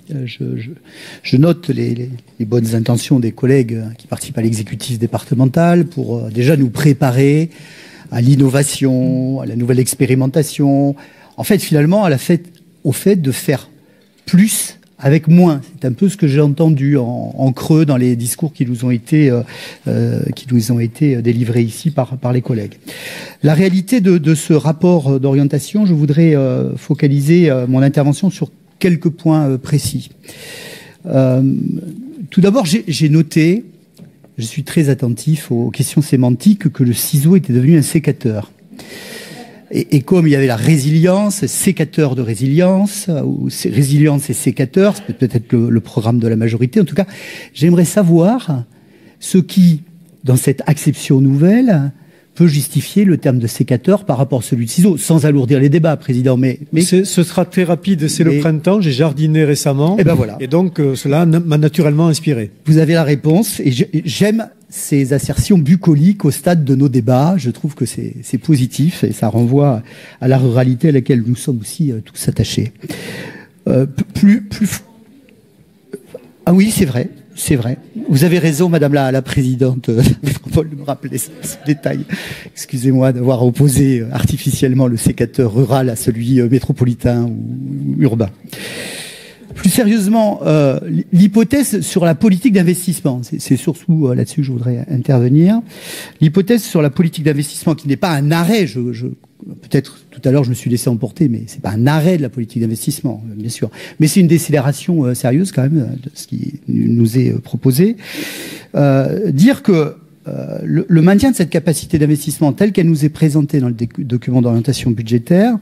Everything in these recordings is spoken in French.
Je note les bonnes intentions des collègues qui participent à l'exécutif départemental pour déjà nous préparer à l'innovation, à la nouvelle expérimentation. En fait, finalement, au fait de faire plus avec moins. C'est un peu ce que j'ai entendu en creux dans les discours qui nous ont été délivrés ici par les collègues. La réalité de ce rapport d'orientation, je voudrais focaliser mon intervention sur quelques points précis. Tout d'abord, j'ai noté, je suis très attentif aux questions sémantiques, que le ciseau était devenu un sécateur. Et comme il y avait la résilience, sécateur de résilience, ou résilience et sécateur, c'est peut-être le programme de la majorité. En tout cas, j'aimerais savoir ce qui, dans cette acception nouvelle, peut justifier le terme de sécateur par rapport à celui de ciseau, sans alourdir les débats, Président. Mais... Ce sera très rapide, c'est le printemps, j'ai jardiné récemment, et ben voilà. Et donc cela m'a naturellement inspiré. Vous avez la réponse, et j'aime ces assertions bucoliques au stade de nos débats. Je trouve que c'est positif, et ça renvoie à la ruralité à laquelle nous sommes aussi tous attachés. Ah oui, c'est vrai. C'est vrai. Vous avez raison, Madame la Présidente Métropole, de me rappeler ce détail. Excusez-moi d'avoir opposé artificiellement le sécateur rural à celui métropolitain ou urbain. Plus sérieusement, l'hypothèse sur la politique d'investissement, c'est surtout là-dessus que je voudrais intervenir. L'hypothèse sur la politique d'investissement qui n'est pas un arrêt, peut-être tout à l'heure je me suis laissé emporter, mais c'est pas un arrêt de la politique d'investissement, bien sûr. Mais c'est une décélération sérieuse quand même de ce qui nous est proposé. Dire que le maintien de cette capacité d'investissement telle qu'elle nous est présentée dans le document d'orientation budgétaire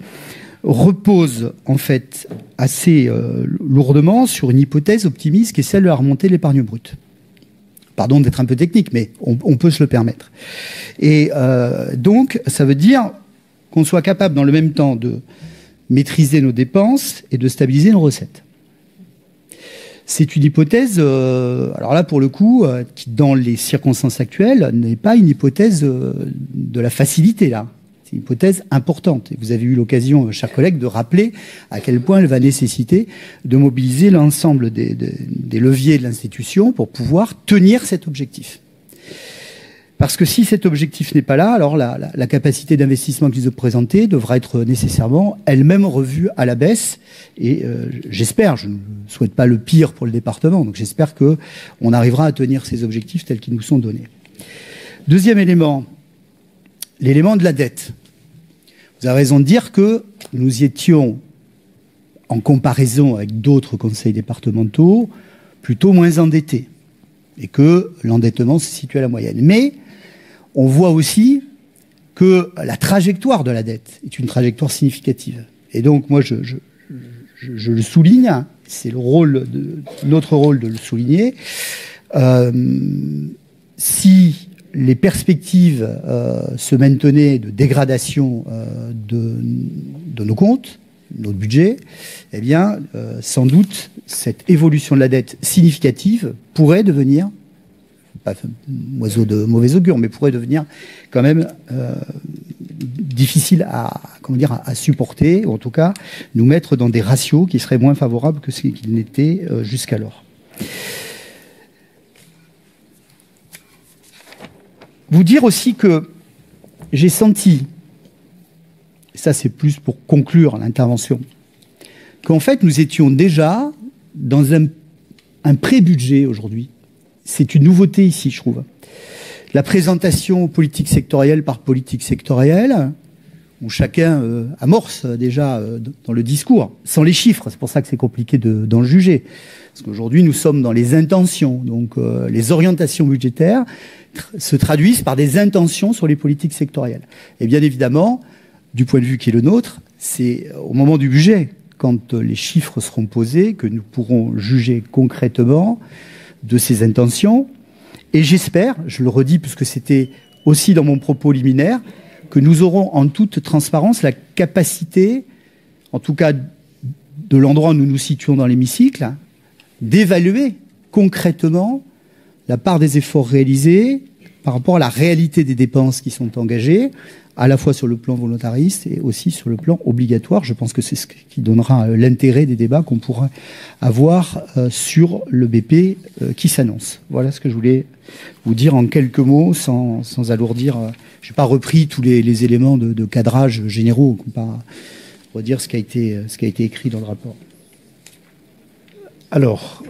repose en fait assez lourdement sur une hypothèse optimiste qui est celle de la remontée de l'épargne brute. Pardon d'être un peu technique, mais on peut se le permettre. Et donc, ça veut dire qu'on soit capable dans le même temps de maîtriser nos dépenses et de stabiliser nos recettes. C'est une hypothèse, alors là pour le coup, qui dans les circonstances actuelles n'est pas une hypothèse de la facilité là. C'est une hypothèse importante. Et vous avez eu l'occasion, chers collègues, de rappeler à quel point elle va nécessiter de mobiliser l'ensemble des leviers de l'institution pour pouvoir tenir cet objectif. Parce que si cet objectif n'est pas là, alors la capacité d'investissement qu'ils ont présentée devra être nécessairement elle-même revue à la baisse. Et j'espère, je ne souhaite pas le pire pour le département, donc j'espère qu'on arrivera à tenir ces objectifs tels qu'ils nous sont donnés. Deuxième élément, l'élément de la dette. Vous avez raison de dire que nous y étions, en comparaison avec d'autres conseils départementaux, plutôt moins endettés. Et que l'endettement se situe à la moyenne. Mais on voit aussi que la trajectoire de la dette est une trajectoire significative. Et donc, moi, je le souligne, c'est notre rôle de le souligner. Si les perspectives se maintenaient de dégradation de nos comptes, notre budget, eh bien, sans doute, cette évolution de la dette significative pourrait devenir, pas oiseau de mauvais augure, mais pourrait devenir quand même difficile à supporter, ou en tout cas nous mettre dans des ratios qui seraient moins favorables que ce qu'ils n'étaient jusqu'alors. Vous dire aussi que j'ai senti, ça c'est plus pour conclure l'intervention, qu'en fait nous étions déjà dans un pré-budget aujourd'hui. C'est une nouveauté ici, je trouve. La présentation politique sectorielle par politique sectorielle, où chacun amorce déjà dans le discours, sans les chiffres, c'est pour ça que c'est compliqué d'en le juger. Parce qu'aujourd'hui, nous sommes dans les intentions. Donc les orientations budgétaires se traduisent par des intentions sur les politiques sectorielles. Et bien évidemment, du point de vue qui est le nôtre, c'est au moment du budget, quand les chiffres seront posés, que nous pourrons juger concrètement de ces intentions. Et j'espère, je le redis puisque c'était aussi dans mon propos liminaire, que nous aurons en toute transparence la capacité, en tout cas de l'endroit où nous nous situons dans l'hémicycle, d'évaluer concrètement la part des efforts réalisés, par rapport à la réalité des dépenses qui sont engagées, à la fois sur le plan volontariste et aussi sur le plan obligatoire. Je pense que c'est ce qui donnera l'intérêt des débats qu'on pourra avoir sur le BP qui s'annonce. Voilà ce que je voulais vous dire en quelques mots, sans alourdir. Je n'ai pas repris tous les éléments de cadrage généraux, pas redire ce qui a été écrit dans le rapport. Alors,